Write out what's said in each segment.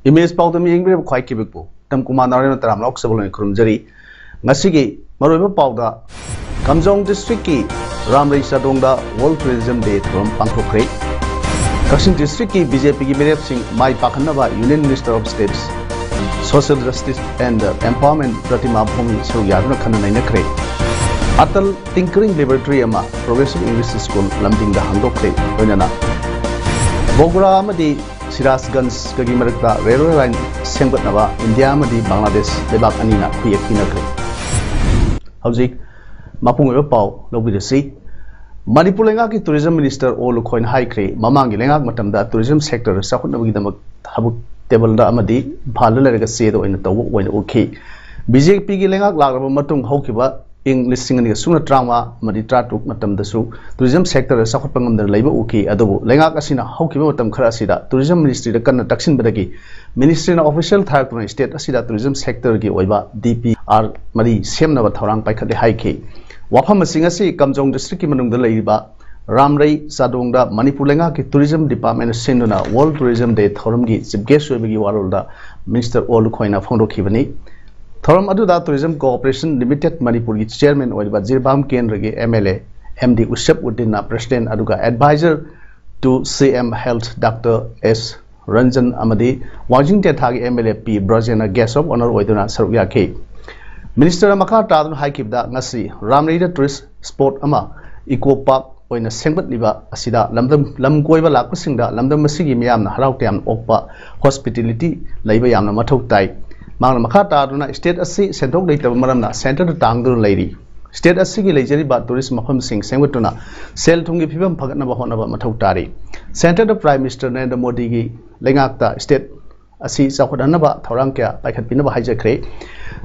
Image Powder being quite capable. Tam Kumana Taram Loxable and Krumjari, Nasigi, Maruba Powder, Kamjong District, Ramri Sadonga, World Tourism Day from Pankokre, Kashin District, BJP Mirep Singh, Mai Pakanava, Union Minister of States, Social Justice and Empowerment, Pratima Pumi, Suruyaruna Kanana Kre, Atal Tinkering Laboratory Ama, Progressive English School, Lumping the Handokre, Venana, Bogura Amadi. Sirasganj kagi marakta railway line sengbatnaba India amadi Bangladesh lebak anina khuyek pinakre hauzik mapung oiba pau lobirasi Manipur lenga ki tourism minister O Lukhoin haikre mamangi lenga matamda tourism sector sakhutnabagi damak habuk table da amadi bhalu lerega sedo oina tawu oina ukhi BJP gi lenga lagraba matung haukiba ing listing ani suna trauma madi tratuk matam dasu tourism sector sakhut pangam da leiba uki adobu lenga asina haukiba matam khara asida tourism ministry da kanna taksin badagi ministry na official thak tuna state asida tourism sector gi oiba DPR mari semna ba thorang paikhat le haiki wafam singa si Kamjong district ki manung da leiba Ramrei Sadongda Manipur lenga ki tourism department senduna world tourism day thorum gi chief guest oibagi warol da minister O Lukhoina phongdo khibani Thoram Aduda Tourism Corporation Limited Manipur Chairman Oiba Jirbam Kenrage MLA MD Ushap Uddina President Aduga Advisor to CM Health Dr. S. Ranjan Amadi Washington Thagi MLA P. Brajana Guest of Honor Oiduna Sarukya K. Minister Amakar Tadun Haikibda Ngasi Ramrida Tourist Sport Ama Eco Park Oina Sengbat Liba Asida Lamdam Lamgoiba Lakusingda Lamdam Masigi Miam Harautam Okpa Hospitality Labor Yamna Matok Tai Mang Makata Duna State Asi Sentok Data Maramna Center to Tangur Lady State Asigi Lajeri Bat Tourist Maham Singh Sengwatuna Sel Tungi Pibam Pagana Bahonaba Matotari Center to Prime Minister Narendra Modi Lengakta State Asi Sakodanaba Thorankia like had been a hijack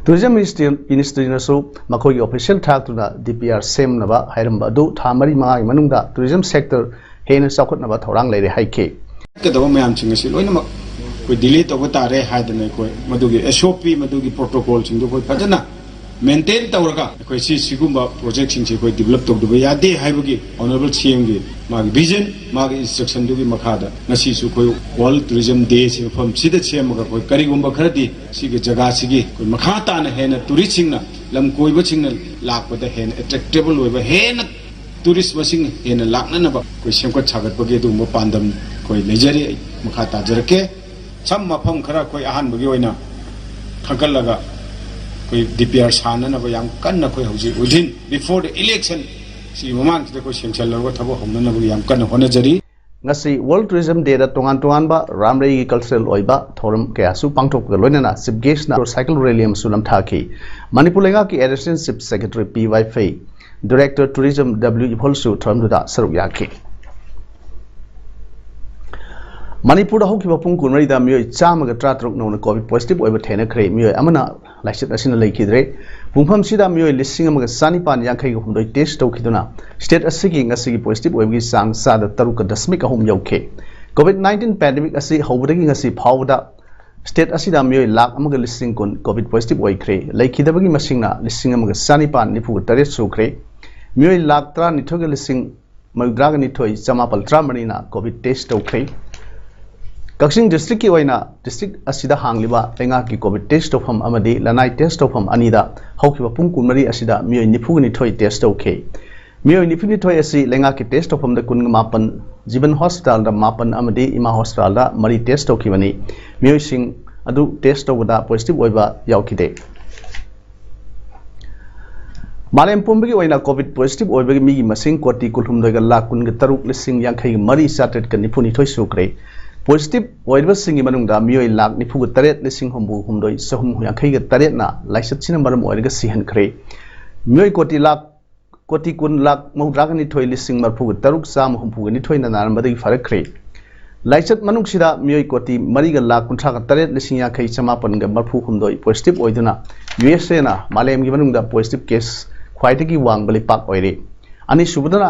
Tourism Ministry Nasu Makoi official Tatuna DPR Sem Nava Hiramba Do Tamari Mai Manunda Tourism Sector Hena Sakotnava Thorang Lady Hike. We delete over Tare had an Madugi SOP, Madugi protocols in the Padana. Maintain Tauraka, Sigumba projection developed of the Yade Haibugi, Honorable CMG, Mag Vision, Mag Instruction Dugi Makada, Nasisu, World Tourism Days from Sida Chemaga, Karigumba Karati, Sigi Jagasigi, Makata and Hena, Turicina, Lamkoi watching lak with the hen, attractable with a hen, tourist washing in a laknanaba, Kushamko Chagat Bagedu Mopandam, Koi Legere, Makata Jerke. Some Mapam Kara Koi Ahan Bagioina Kakalaga DPR Sana Navayam Kana within before the election. See Maman to the question Chalawatabo Homanavayam Kana Honajari. Nasi World Tourism Day Tongan Tuanba, Ramrei Cultural Oiba, Thorum Kayasu Pangtok Galonana, Sibgesna, Cycle Relium Sulam Taki, Manipulengaki Edition Sip Secretary P.Y. Fay, Director Tourism W. Holsu Tramduda Saruyaki. Manipur Hoki Pung Kunri da Mui Chamaga Tratrok no COVID positive over Tena Cray Mui Amana, like National Lake Hidre, Pumpam Sida Mui listing among Sanipan Yankai whom they taste Tokiduna, state a seeking a sigi positive where we sang Sada Taruka Dasmika home yoke. COVID-19 pandemic a sea hovering a sea powder, state Asida Mui lak among a listing con COVID positive way cray, like Hidabagi Machina, listing among Sanipan Nipu Taret so cray, Mui lak tra nitoga listing Maldraganitoi, Samapal Tramarina, COVID taste okay. Kaksing district ki waina district asida hangliba lenga ki COVID test of hum amadi lanai test of hum anida haukiba pung kunmari asida miyoi nipugni thoi test okay miyoi nipugni thoi asi lenga ki test of hum da kun mapan jiban hospital da mapan amadi ima hospital da mari test okibani miyoi sing adu test of da positive oiba yaukide Malem Pumbagi waina COVID positive oibagi migi masing koti kulhum daga lakun ga taruk lising yankai mari satet kan nipuni thoi sukre Positive oiba singi manungda miyoi lak nipuga taret lising hombu humdoi sahum yankai ga taret na laisat sina maram oiga sihan kre miyoi koti kun lak maudraga ni thoi lising marpuga taruk sam humpuga ni thoi na naran badagi farak kre लाइचत मनुष्यदा मियोई कोटी मरीगा लाख कुंठा का तरेत लिसिंग याखै चमापन गा मरफु हुमदोई positive ओइदुना USA ना मालेम गी मनुंगदा positive case ख्वाइदगी वांगबली पाक ओइरे अनि सुबदना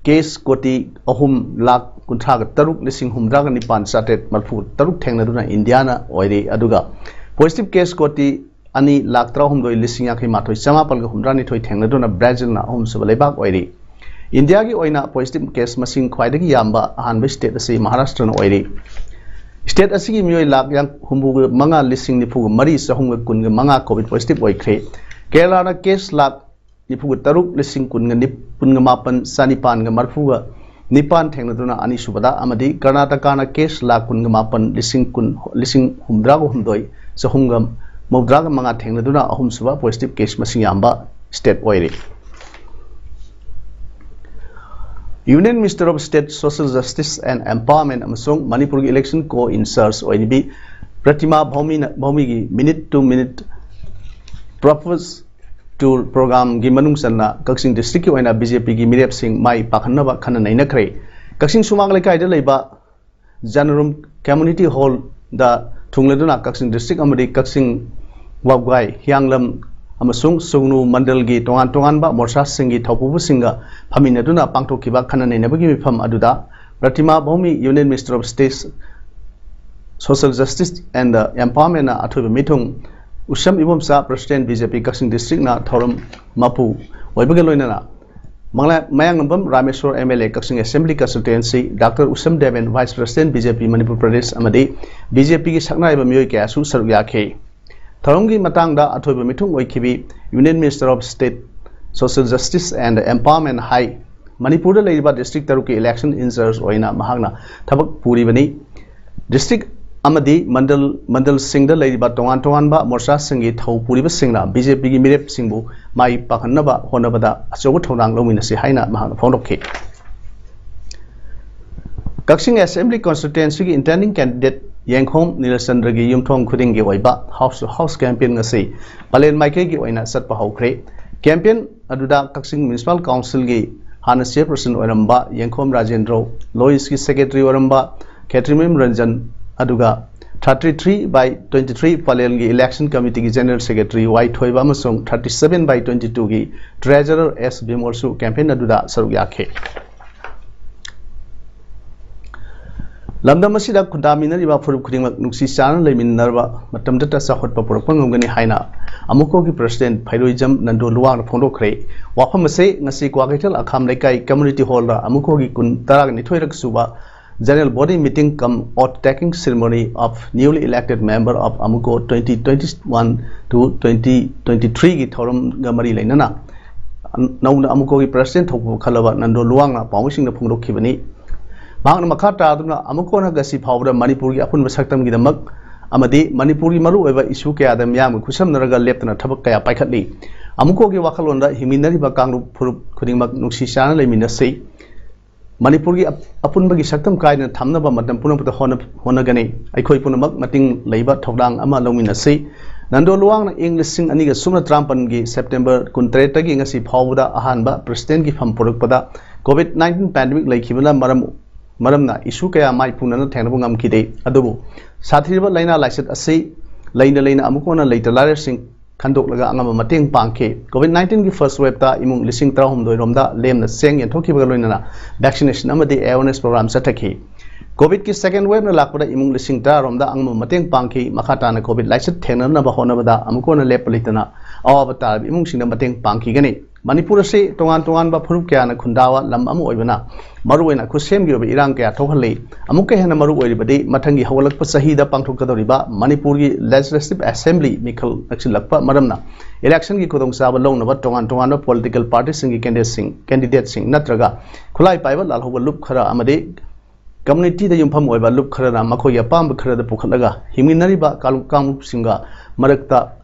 case कोटी अहुम लाख कुंठा का तरुक लिसिंग हुमद्रा गा निपान साटेत मरफु तरुक थेंगनदुना इंडिया ना ओइरे अदुगा पॉजिटिव केस कोटी अनि लाख 3 लिसिंग याखै माथोई चमापन गा हुमद्रा निथोई थेंगनदुना ब्राजिल ना अहुम सुबलेबाक ओइरे इंडिया की ओइना पॉजिटिव केस मसिंग ख्वाइदगी याम्बा अहानबे स्टेट असी महाराष्ट्र न ओइरे स्टेट असी की मियोई lakh yang humbu manga lising ni phugu mari sahung kun manga covid positive oikre kerala na case lakh ni phugu taruk lising kun ni pun mapan sanipan ga marphu ga nipan thengna duna ani subada amadi karnataka na case lakh kun mapan lising humdra go humdoi sahung ga mawdra ga manga thengna duna ahum suba positive case masing yamba state oire Union Minister of State Social Justice and Empowerment amasung Manipur election co-insers ONB Pratima Bhaumi gi minute to minute propose tour program gi manung sanna Kaksing district ki oina BJP gi mirep sing mai pakhanna ba khana naina khre Kaksing sumag lekai da leiba Janarum Community Hall da thungleduna Kaksing district amadi Kaksing Wabgai Hyanglam amasung sungnu mandal gi tongan ba morsa singi thopubu singa phaminaduna pangthokiba khana neinabagi mifam aduda Pratima Bhaumi Union Minister of State Social Justice and Empowerment na athoiba mithung usam ibomsa President BJP Kaksing District na thoram mapu oibaga loinana mangla mayang nambam Rameshwar MLA Kaksing Assembly Constituency Dr. Usam Deven Vice President BJP Manipur Pradesh amadi BJP gi sakna iba miyoi kya su saruk yakhe Tharonggi matangda athoiba mithung oikibi Union Minister of State Social Justice and Empowerment High Manipur da leiba district taruki election insers oina mahagna thabak puri bani district amadi mandal singda leiba tongan ba morsa singi thau puri ba singna BJP gi mirep singbu mai pakhanna ba honabada achogo thonang lomina si haina mahagna phonokhe Kaksing Assembly Constituency ki intending candidate Yanghom Nilasandra gi yumthong khuding gi oiba house to house campaign ngasi palen maike gi oina satpa haukhre campaign aduda Kaksing Municipal Council gi hana chairperson oiramba Yanghom Rajendra Lois ki secretary oiramba Khetrimim Ranjan aduga 33/23 palen gi election committee gi general secretary Y Thoiba amasung 37/22 gi treasurer S Bimolsu campaign aduda saruk yakhe Lamdam asida khundaminari ba furup khudingmak nuksi chana leiminarba matamda ta sahotpa purakpa ngomgani haina amuko gi president Phairoijam Nando Luwang na phondokhre wafam ase ngasi Kwakaital akham lekai community hall ra amuko gi kun tarag ni thoirak suba general body meeting come oath taking ceremony of newly elected member of amuko 2021 to 2023 gi thoram gamari leinana nauna amuko gi president thokbu khalaba Nando Luwang na pawsing na phondokhibani Bang makata aduna amukona gasi phawra Manipur gi apun basaktam gi damak amadi Manipur gi maru oiba issue kaya adam yam khusam naraga leptana thabak kaya paikhatli amuko gi wakhalonda himinari ba kangru phurup khudingmak nuksi chana leimina sei Manipur gi apun bagi saktam kaina thamna ba matam punapata honagani aikhoi punamak mating leiba thodang ama lomina sei Nando Luwang na English sing aniga sumna trampan gi September 23 tagi ngasi phawda ahanba president gi pham purukpada COVID-19 pandemic laikhibana maramna issue kaya mai punana thengnabu ngamkide adubu sathiriba laina laisat asei laina amukona leitalare sing khandok laga angama mateng pangkhe COVID-19 gi first wave ta imung lising 3 romda lemna seng yenthokiba loinana vaccination amadi awareness program sathakhi COVID ki second wave na lakpada imung lising 3 romda angama mateng pangkhi makhata na COVID laisat thengnana ba honabada amukona lepalitana awabata imung singna mateng pangkhi gani Manipur se tongan ba phurup kya na khundawa lam amu oibana maruena khusem gi irang kya thokhale amuke hena maru oibadi mathangi hawalakpa sahida pangthokadoriba Manipur gi legislative assembly mikhal aksilakpa maramna election gi kodong saba longnaba tongan political parties singi candidate sing natraga khulai paiba lalhoba lup khara amade community da yumpham oiba lup khara na makhoi apam khara da pukhalaga himinari ba kalukam singa marakta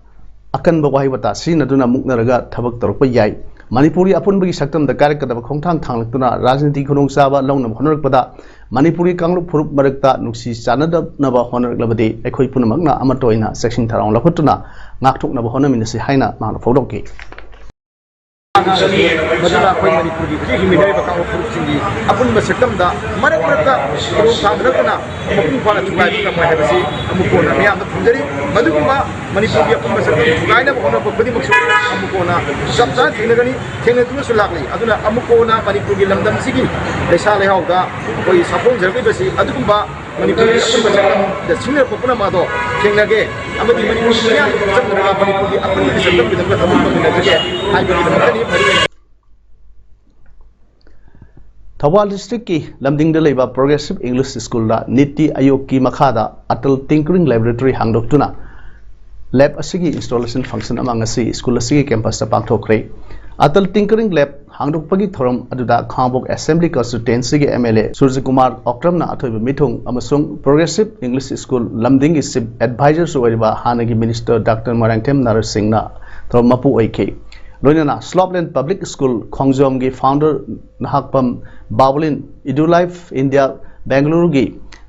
akan ba wahi bata sinaduna muknaraga thabak torpa yai Manipuri apun bagi saktam da karakadaba khongthang thanglakuna rajniti khunong saba longnam honorakpada Manipuri kanglu phurup marakta nuksi chanada naba honoraklabade aikhoi punamakna amatoina section tharang lakhutuna ngakthoknaba honaminasi haina mahna fodokki मदुना कोई मणिपुर की हिमिदाई बका फुरुसिंग की अपुन बसकम दा मरक मरक रो थांगरकना मपुं फाना थुगाई बका मायबसी अमुकोना मियाम फुंजरी मदुगुमा मणिपुर की अपुन बसकम थुगाइना बकोना बदी मक्सु अमुकोना सबसा थेंगनी थेंगतु सुलाकली अदुना अमुकोना मणिपुर की लमदम सिगी लेसा लेहाउदा कोई सपोंग जरबी बसी अदुगुमा मणिपुर की अपुन बसकम द सिनियर पपुना मादो थेंगनगे अमदी मणिपुर की या चंद्रगा मणिपुर की अपुन बसकम की दमका थमुन मिनगे हाइबी दमकनी थौबाल डिस्ट्रिक्ट की लमदिंग द लेबा प्रोग्रेसिव इंग्लिश स्कूल दा नीति आयोग की मखादा अटल टिंकरिंग लैबोरेटरी हांगदोक्तुना लैब असिगी इंस्टॉलेशन फंक्शन अमंग असि स्कूल असिगी कैंपस दा पांगथोखरे अटल टिंकरिंग लैब हांगदोक्पगी थोरम अदुदा खांबोक असेंबली कंस्टिट्युएंसी के एमएलए सूर्य कुमार ओक्रमना अथोइबा मिथुंग अमसुंग प्रोग्रेसिव इंग्लिश स्कूल लमदिंग की चीफ एडवाइजर सुवरिबा हानगी मिनिस्टर डॉक्टर मरांगथेम नरसिंहना थोरम मपु ओइखे लोइना स्लॉपलैंड पब्लिक स्कूल खोंगजोम की founder Nahakpam Babulin EduLife India Bengaluru की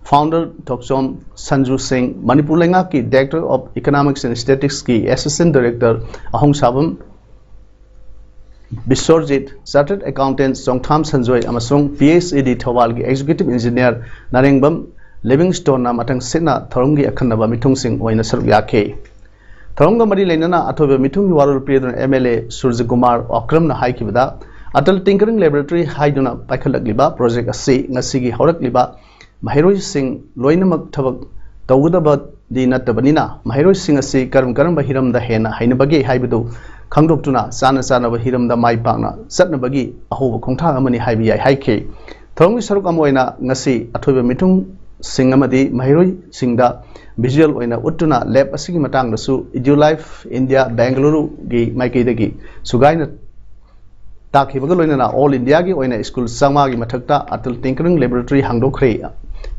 फाउंडर थोकचोम संजू सिंह मणिपुर लेंगा की director of economics and statistics की असिस्टेंट डायरेक्टर अहोंग साबम बिश्वरजीत चार्टर्ड अकाउंटेंट सोंगथाम संजोय अमसोंग पीएचईडी थौबाल की एग्जीक्यूटिव इंजीनियर नारेंगबम लिविंगस्टोन ना मतंग सिना थौरम की अखन्नबा मिथुंग सिंह ओइना सरुक याखे थौरम मरी लेना अथोब मिथुंग वारोल प्रियदन एमएलए सूर्य कुमार ओक्रमना हाइकिबदा अटल टिंकरिंग लैबोरेटरी हाइदुना पाइखलकलिबा प्रोजेक्ट असि ngasiगी हौरकलिबा महैरोइ सिंह लोइनमक थबक तौगदबदि नत्तबनिना महैरोइ सिंह असि करम हिरमदा हेना हाइनबगे हाइबदु खंगदोक्तुना चाना चानब हिरमदा माइपाकना चटनबगी अहोब खोंथांग अमनि हाइबि याइ हाइखे थौरमगी सरुक अमोइना ngasi अथोब मिथुंग सिंह अमदि महैरोइ सिंहदा विजुअल ओइना उट्टुना लैब असिगी मतंगदसु इडुलाइफ इंडिया बेंगलुरु की माइकेदगी सुगाइना ताखिबगा लोइना ऑल इंडिया की ओइना स्कूल संगमा की मथक्ता अटल टिंकरिंग लैबोरेटरी हांगदोखरे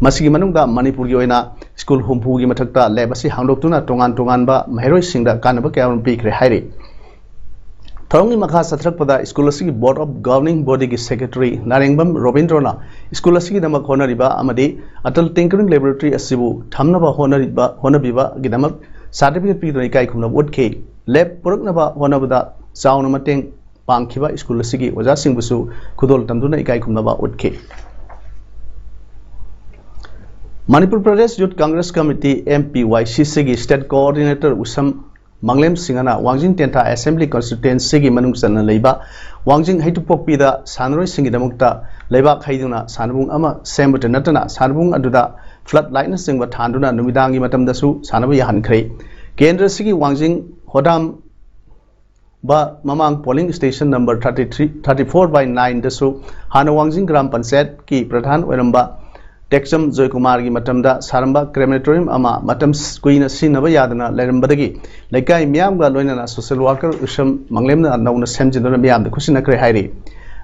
मसिगी मनुंगदा मणिपुर की ओइना स्कूल हुमफु की मथक्ता लैब असि हांगदोक्तुना तोंगान तोंगानबा महैरोइ सिंहदा कानबा कयाम पीखरे हाइरे थौरंगी मखा सत्रकपदा स्कूल असि बोर्ड ऑफ गवर्निंग बॉडी की सेक्रेटरी नारेंगबम रोबिंद्रना स्कूल असि दमक होनरिबा अमदि अटल टिंकरिंग लैबोरेटरी असिबु थमनबा होनबिबा गिदमक सर्टिफिकेट पीदुना इकाई खुमना उठखे लैब पुरकनबा होनबदा चाउना मतेंग पांखिबा स्कूल असि ओजा सिंहबुसु खुदोल तमदुना इकाई खुमनबा उठखे Manipur Pradesh youth congress committee MPYCC की स्टेट कोऑर्डिनेटर उसम मंगलेम सिंहना वांजिंग टेंथा असेंबली कंस्टिट्युएंसी की मनुंग चलना लेबा वांजिंग हैटुपोकपीदा सानरोय सिंगिदमुक्ता लेबा खैदुना सानबुंग अमा सेमबट नटना सानबुंग अदुदा फ्लड लाइट सिंगबा थांदुना नुमिदांगी मतमदसु सानबा याहनख्रे केंद्र सिगी वांजिंग होदाम बा ममांग पोलिंग स्टेशन नंबर 34/9 दसु हाना वांजिंग ग्राम पंचायत की प्रधान ओरंबा टेक्सम जयकुमार की मतमदा सारंबा क्रेमेटोरियम अमा मतम कुइना सिनबा यादना लेरंबदगी लेकाई मियामगा लोइना सोशल वर्कर उसम मंगलेमना नौना सेमजिनना मियाम खुसिनख्रे हाइरे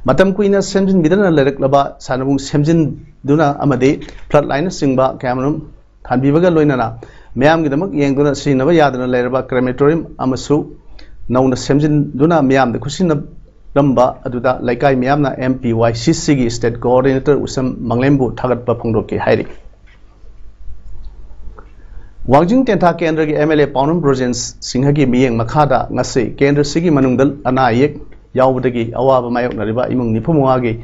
मतम कुइना सेमजिन बिदना लेरकलबा सानबुंग सेमजिन दुना अमदे फ्लड लाइन सिंगबा कैमरम थानबिबगा लोइना मियाम गिदमक येंगदुना सिनबा यादना लेरबा क्रेमेटोरियम अमसु नौना सेमजिन दुना मियाम खुसिना लंबा अदुदा लेकाई मियामना MPYCC की स्टेट कोऑर्डिनेटर उसम मंगलेमबु थागतपा फोंदोके हाइरे वांजिंग टेंथा केंद्र की MLA पाउनम ब्रोजेंस सिंह की मियेंग मखादा ngasi केंद्र सिगी मनुंगदल अनायेक यावबदगी अवाबा मायोकनरिबा इमुंग निफुमुआगी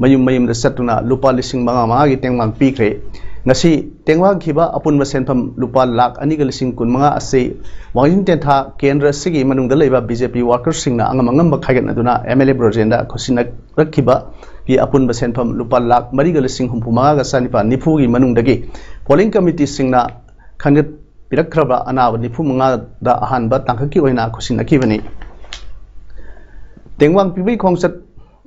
मयुम द सत्तुना लुपा लिसिंग मंगा की टेंगमांग पीखरे ngasi टेंगवांग खिबा अपुनबा सेनफम लुपा लाख अनिगा लिसिंग कुनमंगा असे वांजिंग टेंथा केंद्र सिगी मनुंगदल लेबा BJP वर्कर्स सिंगना अंगमंगम खाइगनदुना MLA ब्रोजेंदा खुसिना रखिबा की अपुनबा सेनफम लुपा लाख मरिगा लिसिंग हुमफुमागा गा सानिपा निफु की मनुंगदगी पोलिंग कमिटी सिंगना खंगत पिरखरबा अनाब निफुमंगा दा अहानबा तांखकी ओइना खुसिनखिबनी टेंगवांग पिबई खोंगसत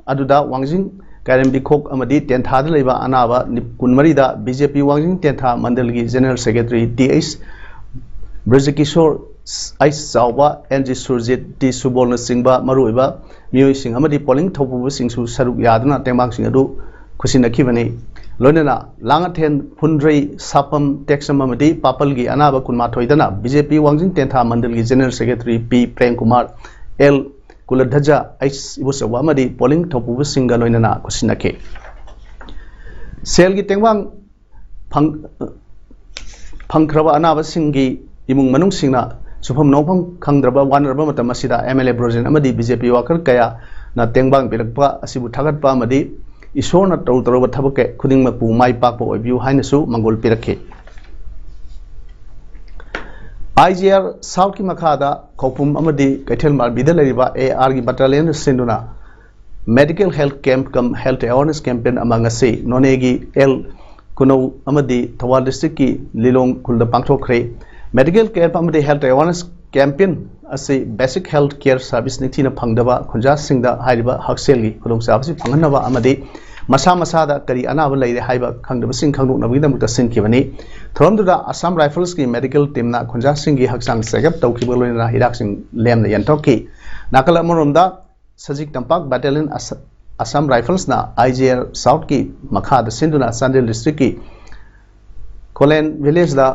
अदुदा वांजिंग Kairembi Khok amadi टेंथा लेबा अनाबा कुनमरीदा BJP वांजिंग टेंथा मंडल की जनरल सेक्रेटरी TH ब्रजकिशोर आइस चावबा NG सुरजित T सुबोल सिंहबा मरुइबा मियोइ सिंह अमदी पोलिंग थौपुबु सिंहसु सरुक यादना टेंबांग सिंह अदु खुसिनखिबनी लोइनना लांगाथेन फुनद्रई सापम टेक्सम अमदी पापल की अनाबा कुनमाथोइदना BJP वांजिंग टेंथा मंडल की general secretary P Prem Kumar L Kuladhaja आइस इबुसवा अमदी पोलिंग थौपुबु सिंह लोइनना खुसिनखे सेल की टेंबांग फंखरबा अनाबा सिंह की इमुंग मनुंग सिंहना सुफम नौफम खंगद्रबा वानरबा मतम असिदा MLA ब्रोजेन अमदी BJP वर्कर कया na tengbang pirakpa asibu thagatpa amadi isona tawba thabake khuding mapu mai pakpa oibiu haina su mangol pirakhe IGR South ki makhada khopum amadi kaithel mar bidal riba AR gi battalion sinduna medical health camp kam health awareness campaign among se nonegi L kuno amadi Thawal district ki Lilong khulda pangthokre medical camp amadi health awareness campaign ase basic health care service nithina phangdaba khunja singda haiba haksel gi khulong sabasi phanganaba amadi masa da kari anaba leire haiba khangdaba sing khangdok nabi damukta sinkibani thoromduda Assam Rifles ki medical team na khunja sing gi haksang segap tawkiba loina hirak sing lemna yantoki nakala moromda Sajik Tampak Battalion Assam Rifles na IGR South ki makhada sinduna Sandil district ki Kolen village da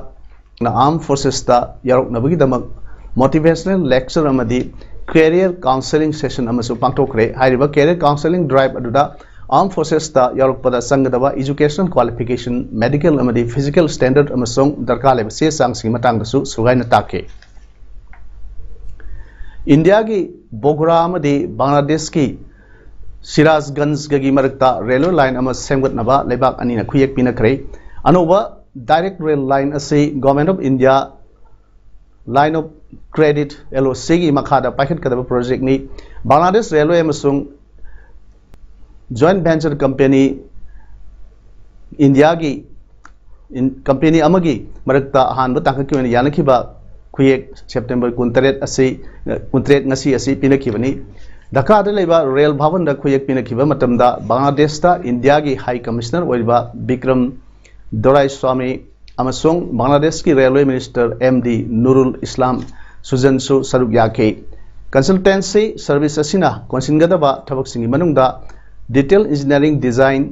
na armed forces da yarok nabagi damak motivational lecture amadi career counseling session amasu pangthokre haiba career counseling drive aduda armed forces da yarok pada sangadaba educational qualification medical amadi physical standard amasong darkar leba se sang sing matang dasu sugaina take India ki Bogra amadi Bangladesh ki Sirazganj gagi marakta railway line ama semgat naba lebak ani na khuyek pinakre anoba direct rail line ase government of India line of credit LOC gi makhada paikhat kadaba project ni Bangladesh railway amasung joint venture company India gi company amagi marakta hanba takaki wen yanakhiba khuyek September 23 ase 23 ngasi ase pinakibani Dhaka da leba rail bhavan da khuyek pinakiba matamda Bangladesh ta India gi high commissioner oiba Bikram Dorai Swami amasung Bangladesh ki railway minister MD Nurul Islam Sujansu saruk yake consultancy service asina konsingadaba thabak singi manungda detail engineering design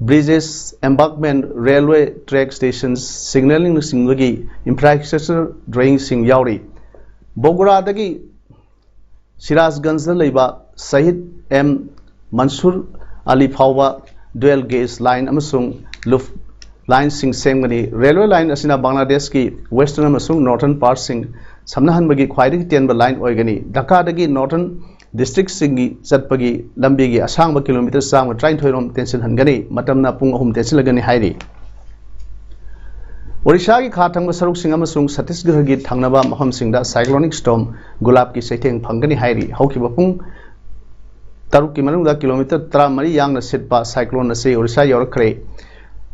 bridges embankment railway track stations signaling singagi infrastructure drawing sing yauri Bogora dagi Sirazganj da leba Sahid M Mansur Ali Fawba dual gauge line amasung luf line sing semgani railway line asina Bangladesh ki western amasung northern part sing samnahan bagi khwaidagi tenba line oigani Dhaka dagi northern district singi chatpagi lambi gi asangba kilometer sang train thoirom tension hangani matamna pung ahum tension lagani hairi Odisha ki khathangba saruk sing amasung Chhattisgarh gi thangnaba maham singda cyclonic storm Gulab ki saitheng phangani hairi haukiba pung taruk ki manungda kilometer 13 yangna sitpa cyclone ase Odisha yorakre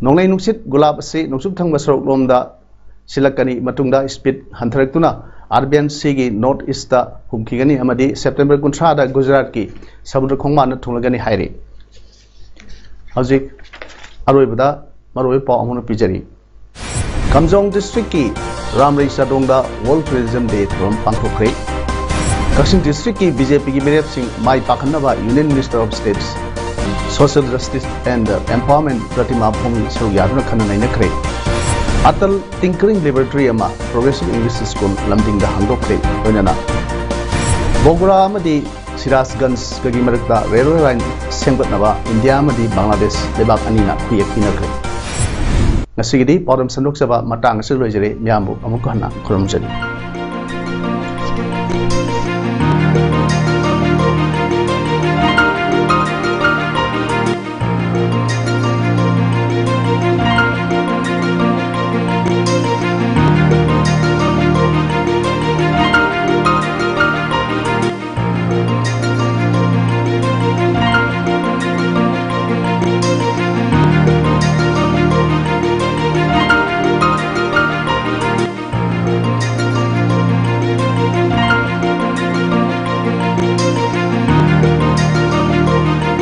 nonglai nuksit Gulab ase nuksuk thangba saruk lomda silakani matungda speed hantharaktuna Arbian Sea ki north east da humkigani amadi September 13 da Gujarat ki samudra khongma na thunglagani hairi hojik aroibada maroi paw amuna pijari Kamjong district ki Ramrei Sadongda World Tourism Day from pangthokre Kashing district ki BJP ki Mirep Singh Mai Pakhanaba Union Minister of States Social Justice and Empowerment Pratima Bhumi Suruyaduna Khananai nakre Atal Tinkering Laboratory ama Progressive English School Lamding da hangdokre oinana Bogora amadi Sirazganj gagi marakta railway line semgatnaba India amadi Bangladesh lebak anina khuyek pinakre Nasigidi param sandok saba matang se loijare myambu amuk hana khurumjani